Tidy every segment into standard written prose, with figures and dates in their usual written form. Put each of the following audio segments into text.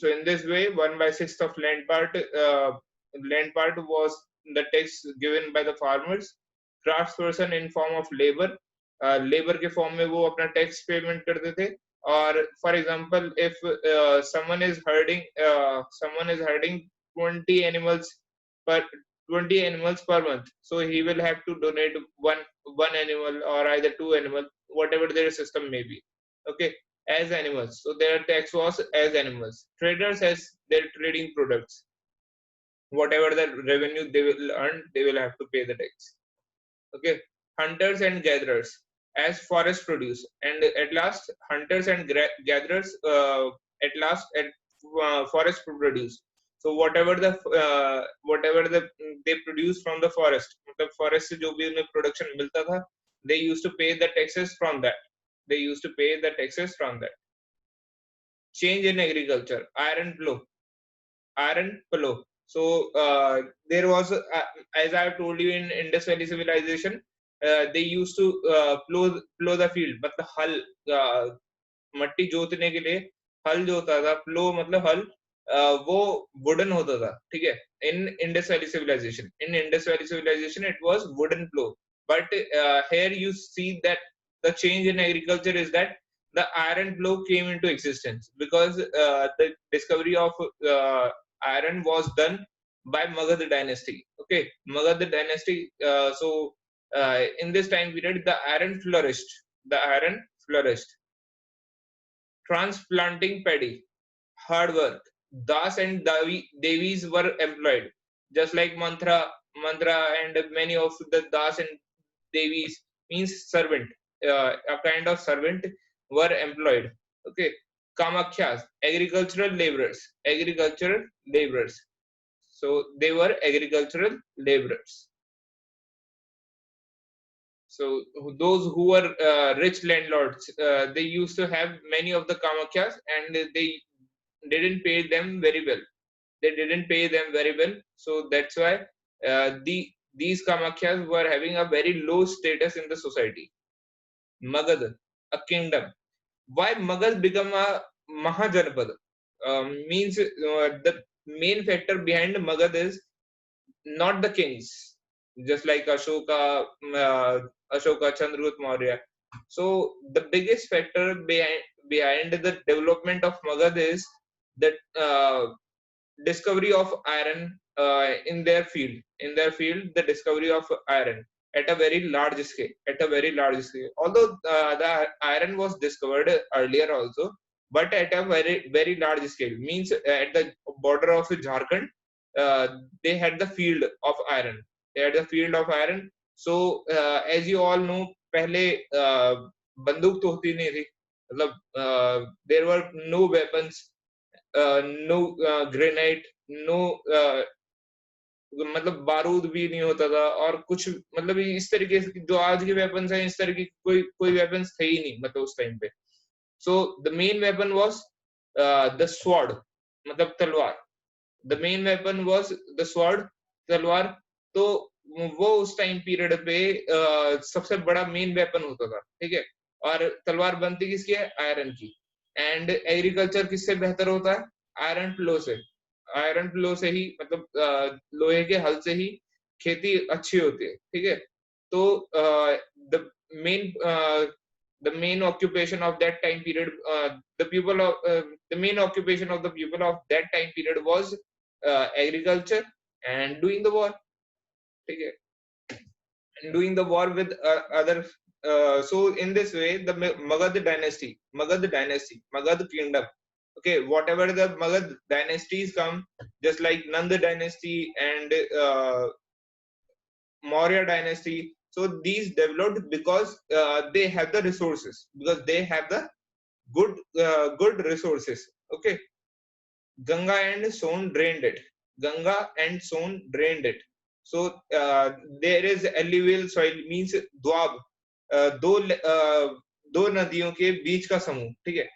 So in this way, 1/6 of land part was the tax given by the farmers. Craftsperson in form of labor, labor के form में वो अपना tax payment करते थे. Or for example, if someone is herding 20 animals per 20 animals per month, so he will have to donate one animal or either two animals, whatever their system may be. Okay, as animals. So their tax was as animals. Traders as their trading products. Whatever the revenue they will earn, they will have to pay the tax. Okay. Hunters and gatherers as forest produce, and at last hunters and gatherers at last at forest produce. So whatever they produce from the forest, the forest से जो भी उन्हें production मिलता था, they used to pay the taxes from that. They used to pay the taxes from that. Change in agriculture, iron plow. So there was, as I have told you, in Indus Valley civilization, they used to plow the field, but the हल मट्टी जोतने के लिए हल जो होता था, प्लो मतलब हल, वो वुडन होता था, ठीक है. In Indus Valley civilization, it was wooden plow, but here you see that the change in agriculture is that the iron plow came into existence because the discovery of iron was done by Magadha dynasty. Okay, Magadha dynasty. In this time period, the iron flourished. Transplanting paddy, hard work. Das and Devis were employed, just like mantra, and many of the Das and Devis means servant, a kind of servant were employed. Okay, Kamakhyas, agricultural laborers. So they were agricultural laborers. So those who were rich landlords, they used to have many of the Kamakhyas, and they didn't pay them very well. So that's why these Kamakhyas were having a very low status in the society. Magad, a kingdom. Why Magad become a Mahajanapada? Means the main factor behind Magad is not the kings, just like Ashoka, Chandragupta Maurya. So the biggest factor behind the development of Magad is that discovery of iron in their field. The discovery of iron at a very large scale. Although the iron was discovered earlier also, but at a very very large scale. Means at the border of Jharkhand, they had the field of iron. So as you all know, पहले बंदूक तो होती नहीं थी. मतलब there were no weapons, no grenade, no मतलब बारूद भी नहीं होता था, और कुछ मतलब इस तरीके से जो आज के वेपन्स हैं, इस तरह की कोई वेपन्स थे ही नहीं मतलब उस टाइम पे. So the main weapon was the sword, मतलब तलवार. The main weapon was the sword, तलवार. तो वो उस टाइम पीरियड पे सबसे बड़ा मेन वेपन होता था, ठीक है. और तलवार बनती किसकी है? आयरन की. एंड एग्रीकल्चर किससे बेहतर होता है? आयरन फ्लो से ही, मतलब लोहे के हल से ही खेती अच्छी होती है, ठीक है. तो the main the main occupation of that time period, the main occupation of the people of that time period was agriculture and doing the war, okay? And doing the war with other. So in this way, the Magad kingdom, okay, whatever the Magad dynasties come, just like Nanda dynasty and Maurya dynasty. So these developed because they have the resources, good resources. Okay, Ganga and Son drained it. So there is alluvial soil, means द्वाब, दो नदियों के बीच का समूह, ठीक है.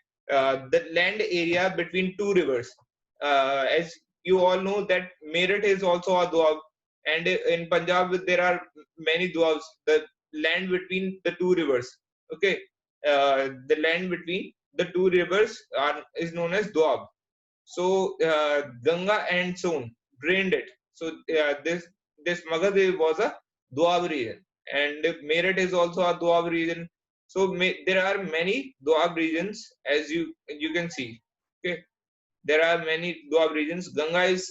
The land area between two rivers. As you all know that Meerut is also a dwab, and in Punjab there are many dwabs. The land between the two rivers, okay, the land between the two rivers is known as dwab. So Ganga and Son drained it. So this Magad was a Doab region, and Meerut is also a Doab region. So there are many Doab regions, as you can see. Okay, there are many Doab regions. Ganga is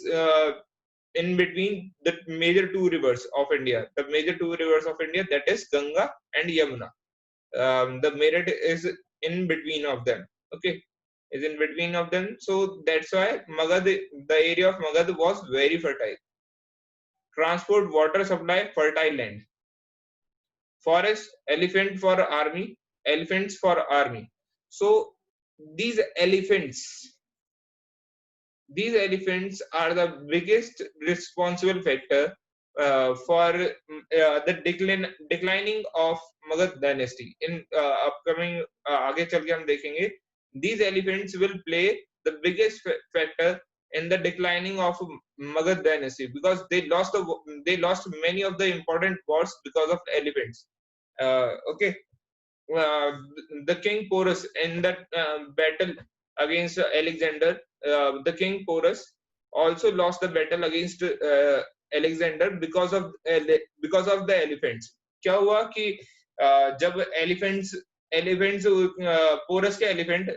in between the major two rivers of India. The major two rivers of India, that is Ganga and Yamuna. The Meerut is in between of them. Okay, is in between of them. So that's why Magad, the area of Magad was very fertile. Transport, water supply, fertile land. Forest, elephants for army. So these elephants, these elephants are the biggest responsible factor for the declining of Magad dynasty. In upcoming आगे चल के हम देखेंगे, these elephants will play the biggest factor in the declining of Magad dynasty, because they lost many of the important wars because of elephants. Okay, uh, the king Porus in that battle against Alexander, the king Porus also lost the battle against Alexander because of the elephants. क्या हुआ कि जब elephants porous के elephant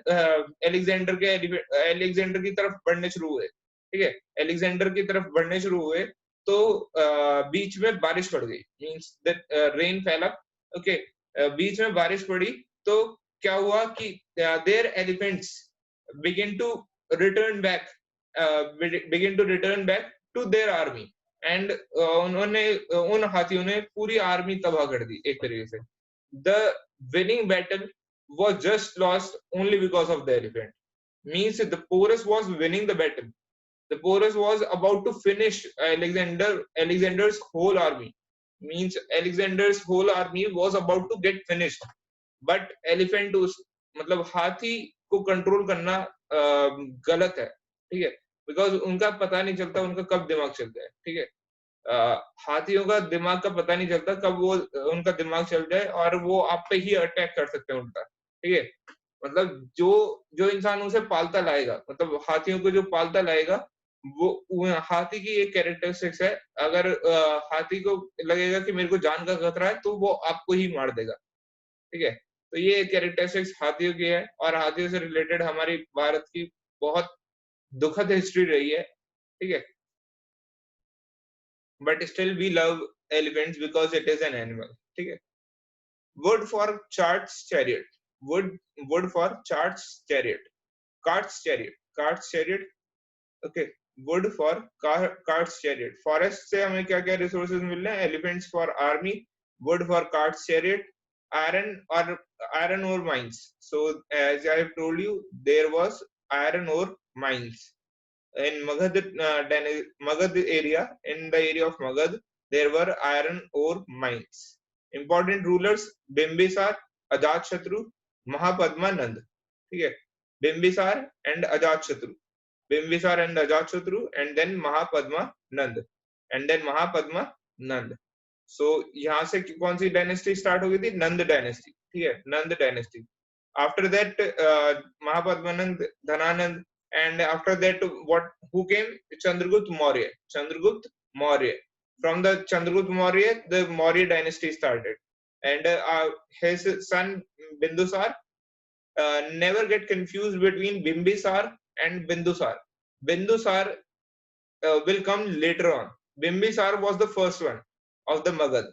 Alexander की तरफ बढ़ने शुरू हुए, ठीक है, एलेक्जेंडर की तरफ बढ़ने शुरू हुए, तो बीच में बारिश पड़ गई, means that rain fell. Okay, बीच में बारिश पड़ी, तो क्या हुआ कि there elephants begin to return back begin to return back to their army, and उन्होंने उन हाथियों ने पूरी आर्मी तबाह कर दी एक तरीके से. The winning battle was just lost only because of the elephant. Means the Porus was winning the battle. The Porus was about to finish Alexander's whole army. Means Alexander's whole army was about to get finished. But elephant उस मतलब हाथी को control करना गलत है, ठीक है, because उनका पता नहीं चलता उनका कब दिमाग चलता है, ठीक है. हाथियों का दिमाग का पता नहीं चलता कब वो उनका दिमाग चल जाए और वो आप पे ही अटैक कर सकते हैं उल्टा, ठीक है. मतलब जो जो इंसान उसे पालता लाएगा, मतलब हाथियों को जो पालता लाएगा, वो हाथी की एक कैरेक्टरिस्टिक्स है. अगर हाथी को लगेगा कि मेरे को जान का खतरा है, तो वो आपको ही मार देगा, ठीक है. तो ये कैरेक्टरिस्टिक्स हाथियों की है, और हाथियों से रिलेटेड हमारी भारत की बहुत दुखद हिस्ट्री रही है, ठीक है. But still we love elephants because it is an animal, ठीक है. Wood for charts chariot, wood wood for charts chariot, carts chariot. Okay, wood for carts chariot. Forest से हमें क्या क्या रिसोर्सेज मिल रहे हैं? Elephants for army, wood for carts chariot, iron ore mines. So as I have told you, there was iron ore mines in Magad area. In the area of Magad, there were iron ore mines. Important rulers: Bimbisar, Ajatashatru, Mahapadma Nand. ठीक है, Bimbisar and Ajatashatru, Bimbisar and Ajatashatru, and then Mahapadma Nand, and then Mahapadma Nand. सो यहाँ से कौन सी dynasty start हो गई थी? नंद dynasty, ठीक है, Nanda dynasty. After that Mahapadmananda, Dhanananda, and after that what who came? Chandragupta Maurya. Chandragupta Maurya. From the Chandragupta Maurya, the Maurya dynasty started, and his son Bindusar. Never get confused between Bimbisar and Bindusar. Bindusar will come later on. Bimbisar was the first one of the Magad,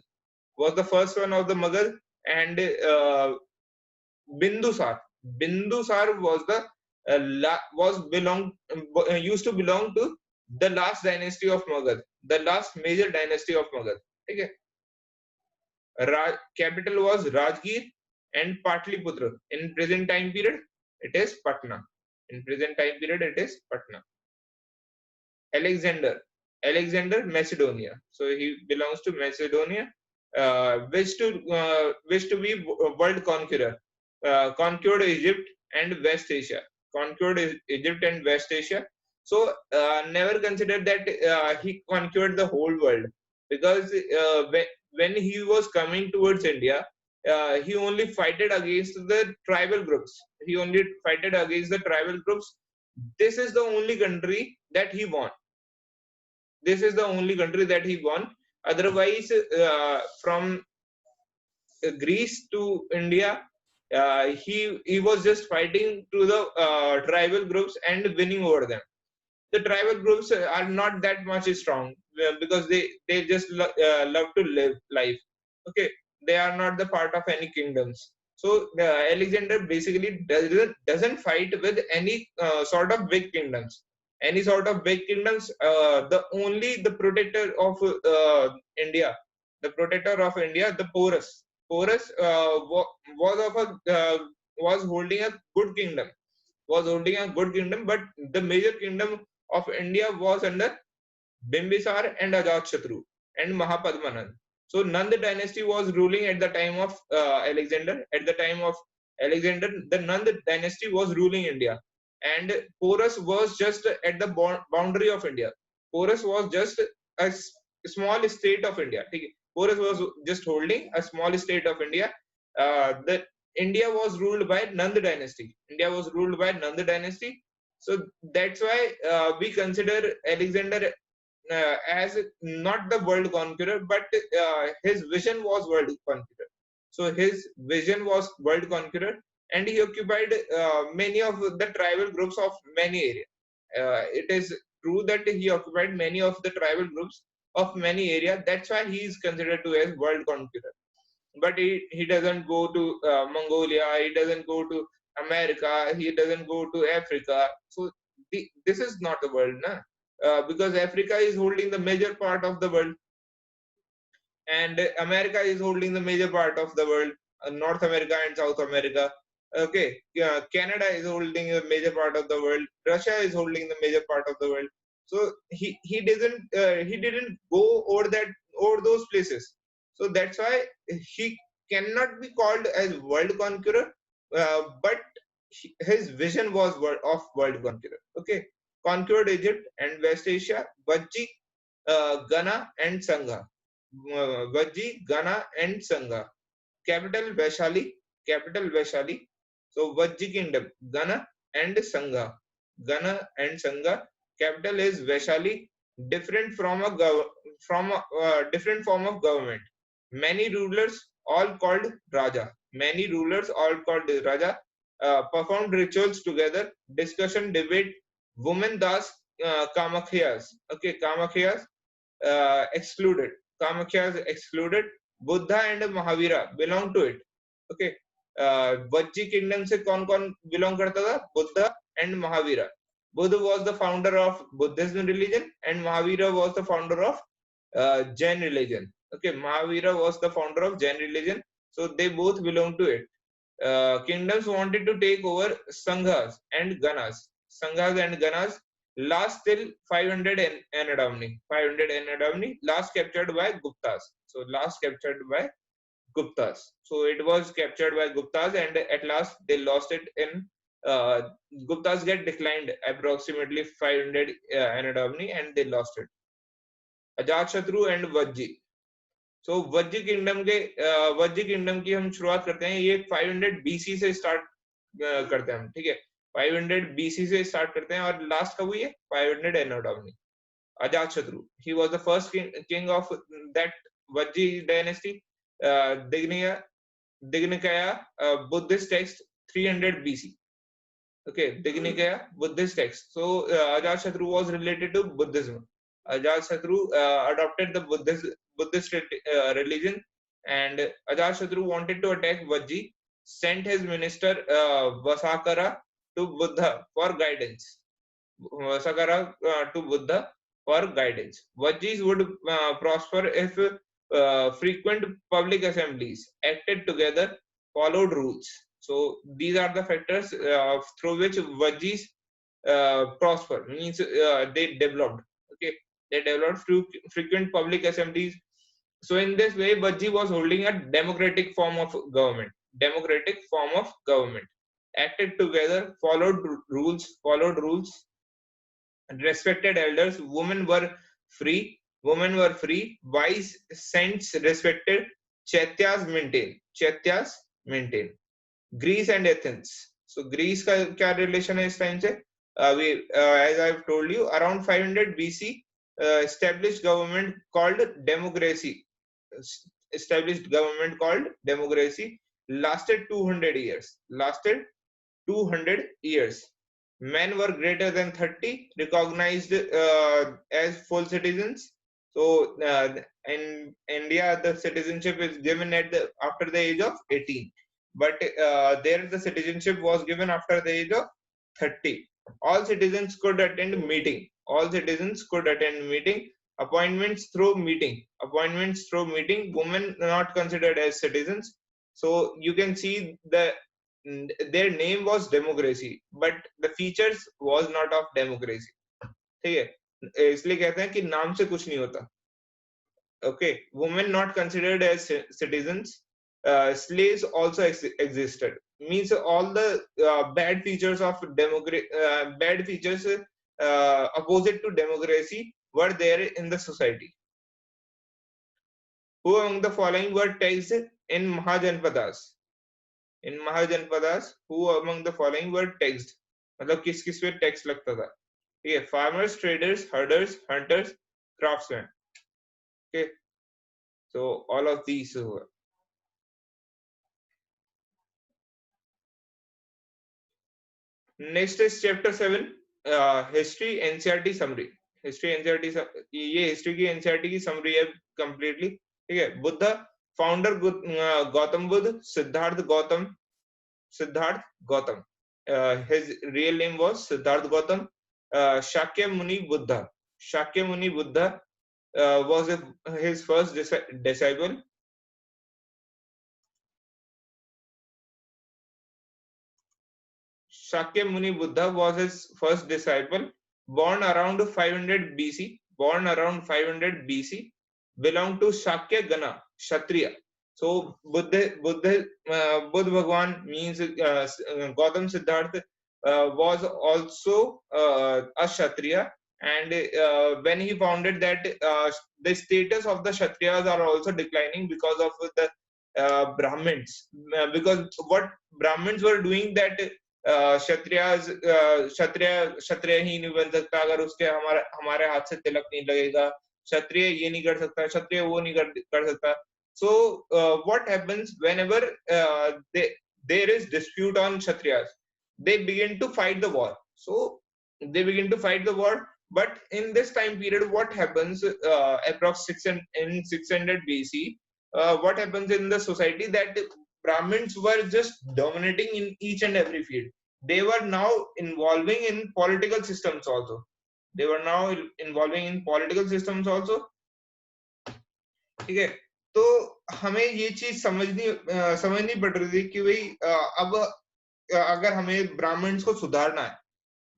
and Bindusar was the used to belong to the last dynasty of Magad, the last major dynasty of Magad. Okay. Capital was Rajgir and Patliputra. In present time period, it is Patna. In present time period, it is Patna. Alexander, Macedonia. So he belongs to Macedonia. Wished to be world conqueror. Conquered Egypt and West Asia. So never considered that he conquered the whole world, because when he was coming towards India, he only fighted against the tribal groups. this is the only country that he won. This is the only country that he won. Otherwise, from Greece to India, he was just fighting to the tribal groups and winning over them. The tribal groups are not that much strong because they just love to live life. Okay, they are not the part of any kingdoms. So Alexander basically doesn't fight with any sort of big kingdoms. Any sort of big kingdoms. The protector of India, the protector of India, the Porus was of a was holding a good kingdom, but the major kingdom of India was under Bimbisar and Ajatashatru and Mahapadmanand. So Nanda dynasty was ruling at the time of Alexander. At the time of Alexander, the Nanda dynasty was ruling India, and Porus was just at the boundary of India. Porus was just a small state of India. Porus was just holding a small state of India. The India was ruled by Nanda dynasty. India was ruled by Nanda dynasty. So that's why we consider Alexander as not the world conqueror, but his vision was world conqueror. So his vision was world conqueror, and he occupied many of the tribal groups of many areas. It is true that he occupied many of the tribal groups of many areas. That's why he is considered to as world conqueror. But he doesn't go to Mongolia, he doesn't go to America, he doesn't go to Africa. So this is not the world, na? Because Africa is holding the major part of the world, and America is holding the major part of the world, North America and South America. Okay, Canada is holding a major part of the world. Russia is holding the major part of the world. So he didn't go over those places. So that's why he cannot be called as world conqueror, but his vision was of world conqueror. Okay, conquered Egypt and West Asia, Vajji, Ghana and Sangha. Vajji, Ghana and Sangha. Capital Vaishali, capital Vaishali. So Vajji kingdom, Ghana and Sangha. Ghana and Sangha. Capital is Vaishali. Different from different form of government. Many rulers, all called Raja. Many rulers, all called Raja, performed rituals together. Discussion, debate. Women das Kamakhyas. Okay, Kamakhyas excluded. Kamakhya is excluded. Buddha and Mahavira belong to it. Okay. Vajji kingdom से कौन-कौन belong करता था? Buddha and Mahavira. Buddha was the founder of Buddhism religion, and Mahavira was the founder of Jain religion. Okay, Mahavira was the founder of Jain religion, so they both belong to it. Kingdoms wanted to take over Sanghas and Ganas. Sanghas and Ganas last till 500 Anno Domini. 500 Anno Domini, last captured by Guptas. So last captured by Guptas. So it was captured by Guptas, and at last they lost it in Guptas get declined approximately 500 Anno Domini, and they lost it. Ajatashatru and Vajji. So Vajji kingdom की हम शुरुआत करते हैं. ये 500 BC से start करते हैं हम, ठीक है. 500 BC से स्टार्ट करते हैं और लास्ट कब हुई है? 500 Anno Domini. Ajatashatru, he was the first king of that Vajji dynasty. Dignikaya Buddhist text 300 BC. Okay, Dignikaya Buddhist text. So Ajatashatru was related to Buddhism. Ajatashatru adopted the Buddhist religion, and Ajatashatru wanted to attack Vajji, sent his minister Vasakara to Buddha for guidance. Vasakara to Buddha for guidance. Vajjis would prosper if frequent public assemblies acted together, followed rules. So these are the factors through which Vajjis prosper, means they developed. Okay, they developed through frequent public assemblies. So in this way, Vajji was holding a democratic form of government. Democratic form of government. Acted together, followed rules, respected elders. Women were free. Wise saints respected. Chaityas maintain. Greece and Athens. So Greece का क्या relation है इस time से? As I've told you, around 500 BC, established government called democracy. Established government called democracy lasted 200 years. Lasted 200 years. Men were greater than 30, recognized as full citizens. So in India, the citizenship is given after the age of 18, but there the citizenship was given after the age of 30. All citizens could attend meeting. All citizens could attend meeting. Appointments through meeting. Appointments through meeting. Women not considered as citizens. So you can see their name was democracy, but the features was not of democracy. ठीक है, इसलिए कहते हैं कि नाम से कुछ नहीं होता. Okay, women not considered as citizens. Slaves also existed. Means all the bad features of bad features opposite to democracy were there in the society. Who among the following were taxed in Mahajanapadas? In Mahajanapadas, who among the following were taxed? मतलब किस किस पे tax लगता था? ठीक है, farmers, traders, herders, hunters, craftsmen. Okay, so all of these were. Next is chapter 7, history NCERT summary. History NCERT, ये history की NCERT की summary है completely. ठीक है, Buddha, founder Gautam Buddha, Siddharth Gautam. His real name was Siddharth Gautam. Shakya Muni Buddha. Shakya Muni Buddha was his first disciple. Shakya Muni Buddha was his first disciple. Born around 500 BC. Born around 500 BC. Belonged to Shakya Gana, Kshatriya. So Buddha Bhagwan means Gautam Siddhartha was also a Kshatriya, and when he founded that, the status of the Kshatriyas are also declining because of the Brahmins. Because what Brahmins were doing, that Kshatriyas क्षत्रिय ही नहीं बन सकता अगर उसके हमारे हाथ से तिलक नहीं लगेगा. क्षत्रिय ये नहीं कर सकता, क्षत्रिय वो नहीं कर सकता. So what happens whenever there is dispute on Kshatriyas, they begin to fight the war. So they begin to fight the war. But in this time period, what happens approx 600 BC? What happens in the society, that Brahmins were just dominating in each and every field. They were now involving in political systems also. They were now involving in political systems also. ठीक है, तो हमें ये चीज समझनी पड़ रही थी कि भाई अब अगर हमें ब्राह्मण्स को सुधारना है,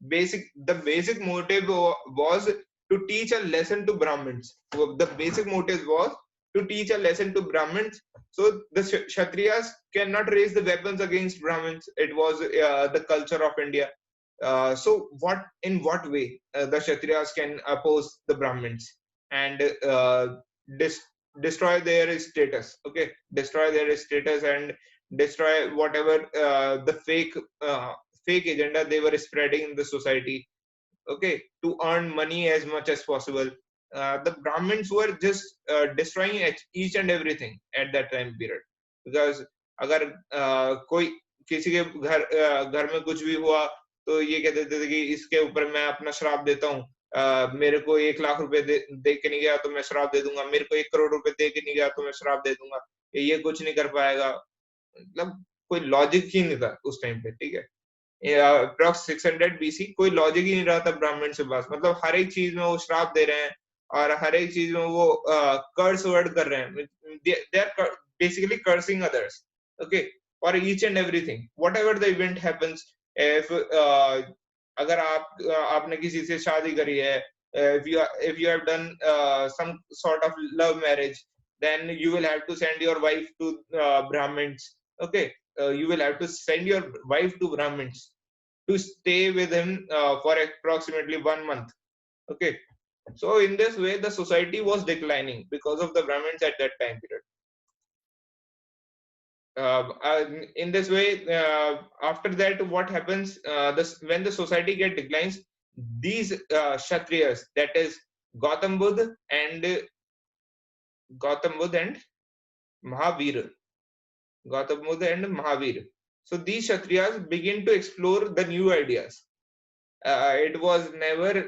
the basic motive was to teach a lesson to Brahmins. The basic motive was to teach a lesson to Brahmins. So the Kshatriyas cannot raise the weapons against Brahmins. It was the culture of India. So in what way the Kshatriyas can oppose the Brahmins and destroy their status? Okay, destroy their status and destroy whatever the fake agenda they were spreading in the society, okay, to earn money as much as possible. The Brahmins were just destroying each and everything at that time period. Because अगर कोई किसी के घर में कुछ भी हुआ तो ये कहते थे कि इसके ऊपर मैं अपना श्राप देता हूँ, मेरे को 1 लाख रुपए दे के नहीं गया तो मैं श्राप दे दूंगा, मेरे को 1 करोड़ रुपए दे के नहीं गया तो मैं श्राप दे दूंगा, ये कुछ नहीं कर पाएगा. मतलब कोई लॉजिक ही नहीं था उस टाइम पे. ठीक है, अप्रॉक्स 600 बीसी कोई लॉजिक ही नहीं रहा था ब्राह्मण के पास. मतलब हर एक चीज में वो श्राप दे रहे हैं और हर एक चीज में वो कर्स वर्ड कर रहे हैं. They are basically cursing others, okay, for each and everything whatever the event happens. If अगर आपने किसी से शादी करी है, if you have done some sort of love marriage, then you will have to send your wife to Brahmins. Okay, you will have to send your wife to Brahmins to stay with him for approximately 1 month. Okay, so in this way the society was declining because of the Brahmins at that time period. in this way, after that, what happens? When the society get declines, these Kshatriyas, that is Gautam Buddha and Gautam Buddha and Mahavir, Gautam Buddha and Mahavir. So these Kshatriyas begin to explore the new ideas. It was never,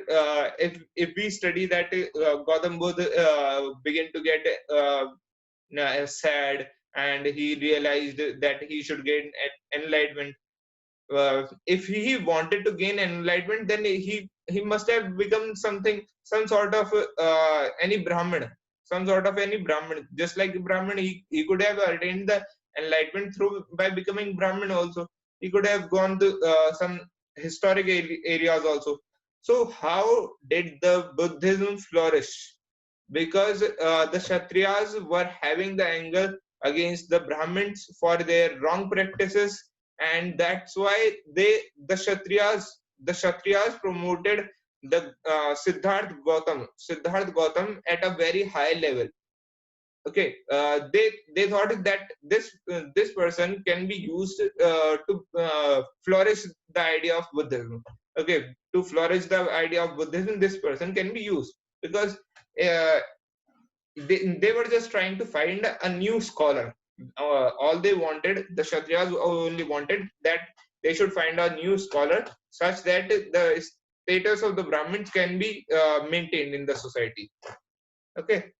if we study that Gautam Buddha begin to get sad, and he realized that he should gain enlightenment. If he wanted to gain enlightenment, then he must have become something, some sort of any Brahmin, some sort of any Brahmin. Just like Brahmin, he could have attained the enlightenment through by becoming Brahmin also. He could have gone to some historic areas also. So how did the Buddhism flourish? Because the Kshatriyas were having the anger against the Brahmins for their wrong practices, and that's why the Kshatriyas promoted the Siddharth Gautam at a very high level. Okay, they thought that this person can be used to flourish the idea of Buddhism. Okay, to flourish the idea of Buddhism, this person can be used, because uh, they were just trying to find a new scholar. All they wanted, the Kshatriyas only wanted that they should find a new scholar, such that the status of the Brahmins can be maintained in the society. Okay,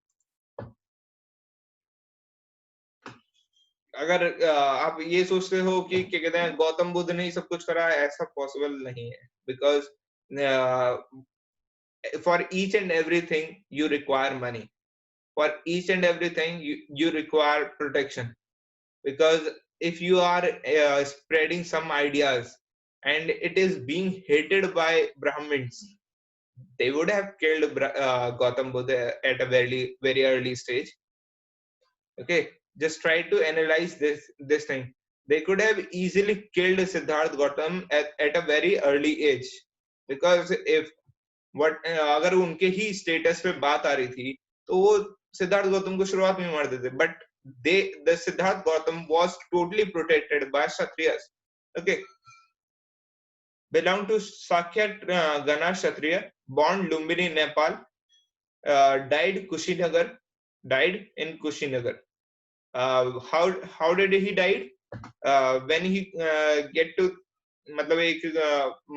अगर आप ये सोचते हो कि क्या कहते हैं गौतम बुद्ध ने ही सब कुछ करा, ऐसा पॉसिबल नहीं है, because for each and everything you require money, for each and everything you require protection, because if you are spreading some ideas and it is being hated by Brahmins, they would have killed Gautam Buddha at a very early stage. Okay, just try to analyze this thing. They could have easily killed Siddharth Gautam at a very early age, because if अगर उनके ही status पे बात आ रही थी तो वो सिद्धार्थ गौतम को शुरुआत में मार देते, but the Siddharth Gautam was totally protected by Kshatriyas. Okay, belong to Sakya Gana Kshatriya, born Lumbini, Nepal, died in Kushinagar. How did he died? When he get to, मतलब एक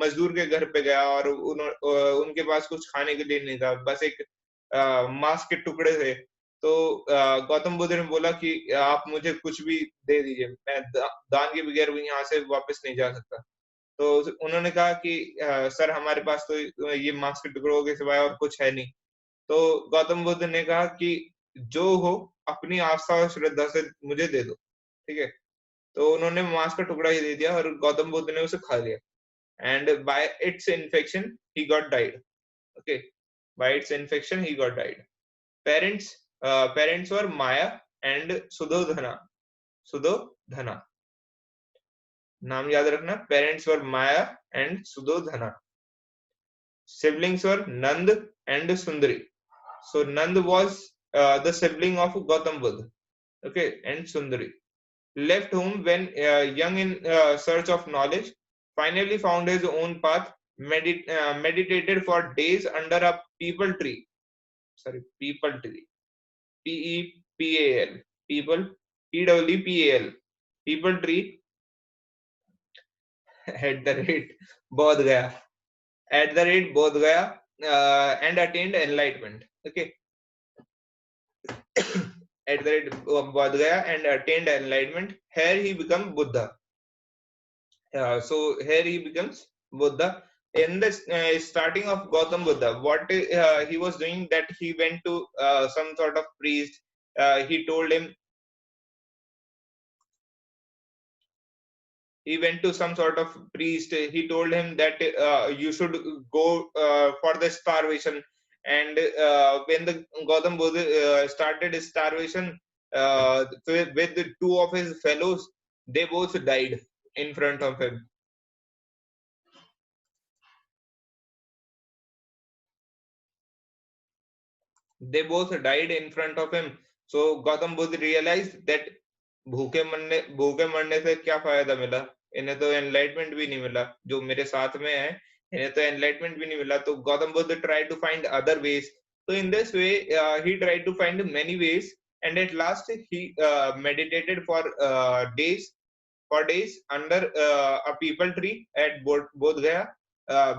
मजदूर के घर पे गया और उनके पास कुछ खाने के लिए नहीं था, बस एक मांस के टुकड़े थे। तो गौतम बुद्ध ने बोला कि आप मुझे कुछ भी दे दीजिए, मैं दान के बगैर यहाँ से वापस नहीं जा सकता। तो उन्होंने कहा कि सर हमारे पास तो ये मांस के टुकड़ों के सिवाय और कुछ है नहीं। तो गौतम बुद्ध ने कहा कि जो हो अपनी आस्था और श्रद्धा से मुझे दे दो, ठीक है। तो उन्होंने मांस का टुकड़ा ही दे दिया और गौतम बुद्ध ने उसे खा लिया, and by its infection he got died. Okay, by its infection he got died. Parents were Maya and Sudodhana. नाम याद रखना, parents were Maya and Sudodhana. Siblings were Nand and Sundari. So Nand was the sibling of Gautam Buddha. Okay, and Sundari left home when young in search of knowledge, finally found his own path, meditated for days under a peepal tree. Sorry, peepal tree. P-E-P-A-L. People, P-W-P-A-L. Peepal tree at the rate Bodh Gaya. At the rate Bodh Gaya, and attained enlightenment. Okay. At the rate Bodh Gaya and attained enlightenment. Here he become Buddha. So here he becomes Buddha. In the starting of Gautam Buddha, what he was doing, that he went to some sort of priest. He told him, he went to some sort of priest. He told him that you should go for the starvation. And when the Gautam Buddha started his starvation with the two of his fellows, they both died in front of him. They both died in front of him. So Gautam Buddha realized that भूखे मरने से क्या फायदा मिला? इन्हें तो enlightenment भी नहीं मिला। जो मेरे साथ में है, इन्हें तो एनलाइटमेंट भी नहीं मिला। तो Gautam Buddha try to find other ways. So in this way, he tried to find many ways, and at last he meditated for days under a people tree at Bodh Gaya,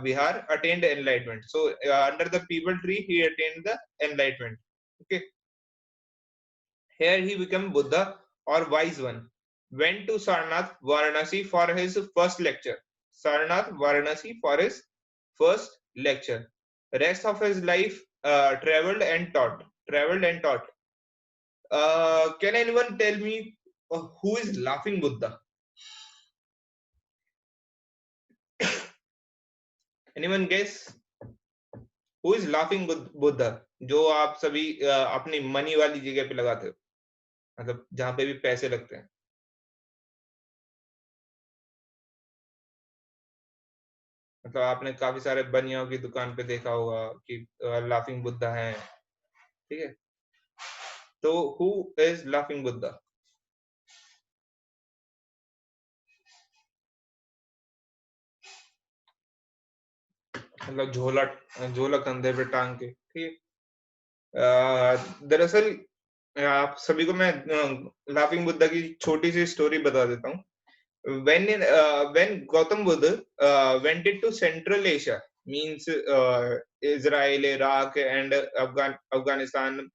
Bihar, attained enlightenment. So under the people tree, he attained the enlightenment. Okay, here he became Buddha or wise one. Went to Sarnath, Varanasi for his first lecture. Sarnath, Varanasi for his first lecture. Rest of his life traveled and taught. Traveled and taught. Can anyone tell me who is Laughing Buddha? Anyone guess? Who is Laughing Buddha? जो आप सभी अपनी money वाली जगह पे लगाते हो, मतलब जहां पे भी पैसे लगते हैं। मतलब आपने काफी सारे बनियों की दुकान पे देखा होगा कि लाफिंग बुद्धा है, ठीक है। तो हु इज लाफिंग बुद्धा? मतलब झोला झोला कंधे पे टांग के, ठीक है। दरअसल आप सभी को मैं लाफिंग बुद्धा की छोटी सी स्टोरी बता देता हूँ। when Gautam Buddha went into Central Asia, means Israel, Iraq, and Afghanistan,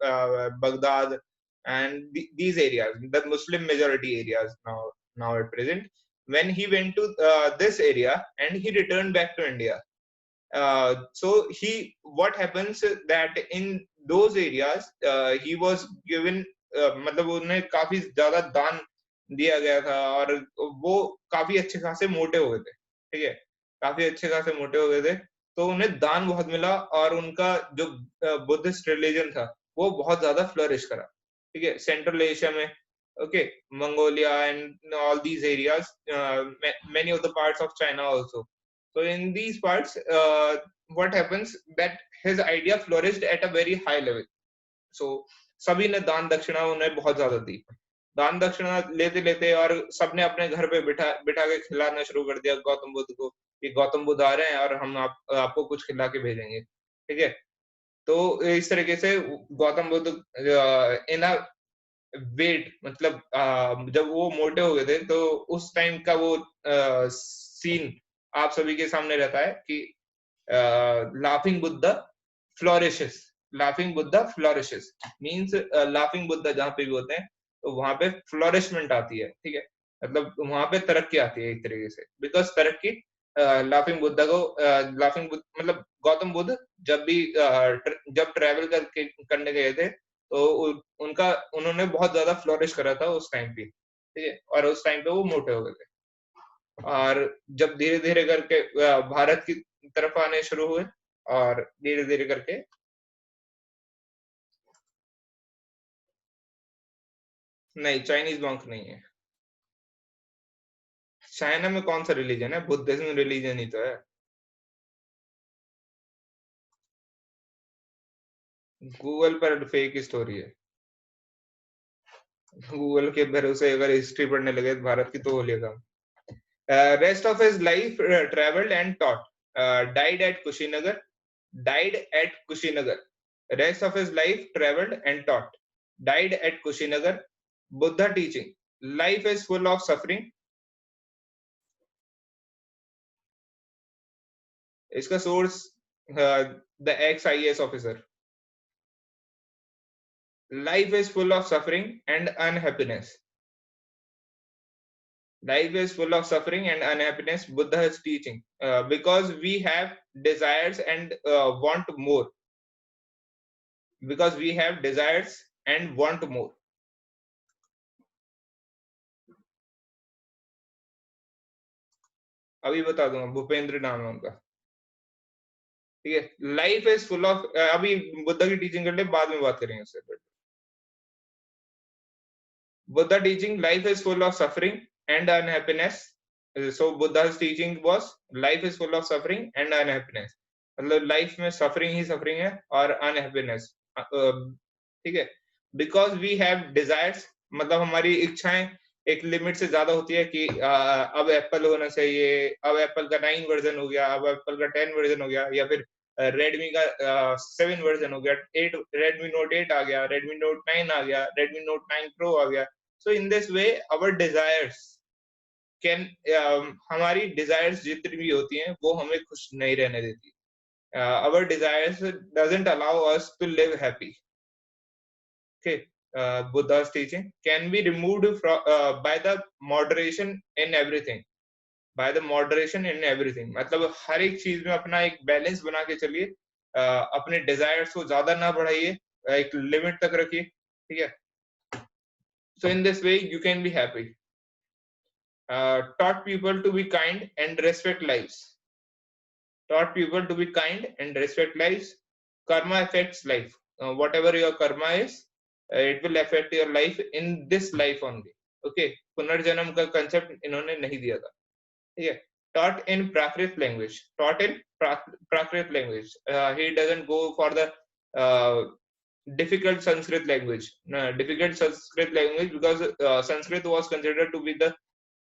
Baghdad, and these areas, the Muslim majority areas now at present. When he went to this area and he returned back to India, so he what happens that in those areas he was given मतलब उन्हें काफी ज्यादा दान दिया गया था, और वो काफी अच्छे खासे मोटे हो गए थे, ठीक है। काफी अच्छे खासे मोटे हो गए थे, तो उन्हें दान बहुत मिला, और उनका जो बुद्धिस्ट रिलीजन था वो बहुत ज्यादा फ्लरिश करा, ठीक है, सेंट्रल एशिया में। Okay, Mongolia and all these areas, many of the parts of China also. So in these parts, what happens that his idea flourished at a very high level. So सभी ने दान दक्षिणा उन्हें बहुत ज्यादा दी। दान दक्षिणा लेते लेते और सबने अपने घर पे बिठा बिठा के खिलाना शुरू कर दिया गौतम बुद्ध को, कि गौतम बुद्ध आ रहे हैं और हम आपको कुछ खिला के भेजेंगे, ठीक है। तो इस तरीके से गौतम बुद्ध इन अ वेट, मतलब जब वो मोटे हो गए थे, तो उस टाइम का वो सीन आप सभी के सामने रहता है कि laughing Buddha flourishes. Laughing Buddha flourishes means laughing Buddha जहां पे भी होते हैं, तो वहां पे फ्लोरिशमेंट आती है, ठीक है। मतलब वहां पे तरक्की आती है एक तरीके से, बिकॉज तरक्की लाफिंग बुद्धा को लाफिंग मतलब गौतम बुद्ध जब भी जब ट्रेवल करके करने गए थे, तो उनका उन्होंने बहुत ज्यादा फ्लोरिश करा था उस टाइम पे, ठीक है, और उस टाइम पे वो मोटे हो गए थे। और जब धीरे धीरे करके भारत की तरफ आने शुरू हुए, और धीरे धीरे करके नहीं, चाइनीज मॉन्क नहीं है। चाइना में कौन सा रिलीजन है? बुद्धिज्म रिलीजन ही तो है। गूगल पर फेक स्टोरी है। गूगल के भरोसे अगर हिस्ट्री पढ़ने लगे तो भारत की, तो हो लेगा। Rest of his life traveled and taught. Died at Kushinagar. Died at Kushinagar. Rest of his life traveled and taught. Died at Kushinagar. Buddha teaching. Life is full of suffering. इसका source the x IAS officer. Life is full of suffering and unhappiness. Life is full of suffering and unhappiness. Buddha is teaching because we have desires and want more. Because we have desires and want more. अभी बता दूंगा, भूपेंद्र नाम है उनका, ठीक है। Life is full of, अभी बुद्धा की टीचिंग कर ले, बाद में बात करेंगे उससे। Buddha teaching life is full of suffering and unhappiness. So Buddha's teaching was life is full of suffering and unhappiness, मतलब लाइफ में सफरिंग ही सफरिंग है और अनहैप्पीनेस, ठीक है। बिकॉज वी हैव डिजायर्स, मतलब हमारी इच्छाएं एक लिमिट से ज्यादा होती है कि अब एप्पल होना चाहिए, अब एप्पल का 9 वर्जन हो गया, अब एप्पल का 10 वर्जन हो गया, या फिर रेडमी का 7 वर्जन हो गया, 8 रेडमी नोट 8 आ गया, रेडमी नोट 9 आ गया, रेडमी नोट 9 प्रो आ गया. So in this way our desires can हमारी डिजायर्स जितनी भी होती हैं वो हमें खुश नहीं रहने देती. Our desires doesn't allow us to live happy. Okay, Buddha's teaching can be removed from by the moderation in everything. By the moderation in everything. मतलब हर एक चीज में अपना एक बैलेंस बना के चलिए. अपने डिजायर्स को ज्यादा ना बढ़ाइए, एक लिमिट तक रखिए. ठीक है. So in this way you can be happy. Taught people to be kind and respect lives. Taught people to be kind and respect lives. Karma affects life. Whatever your karma is, it will affect your life in this life only. Okay, पुनर्जन्म का concept इन्होंने नहीं दिया था. ठीक है. Taught in Prakrit language. Taught in Prakrit language. He doesn't go for the uh, difficult Sanskrit language. No, difficult Sanskrit language because Sanskrit was considered to be the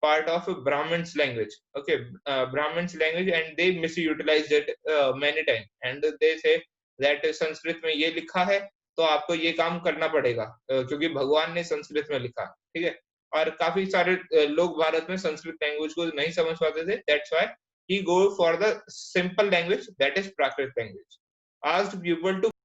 part of Brahmin's language. Okay, Brahmin's language, and they misutilized it many times. And they say that Sanskrit में ये लिखा है तो आपको ये काम करना पड़ेगा क्योंकि भगवान ने संस्कृत में लिखा. ठीक है. और काफी सारे लोग भारत में संस्कृत लैंग्वेज को नहीं समझ पाते थे. That's why he go for the simple language, that is Prakrit language. Asked people to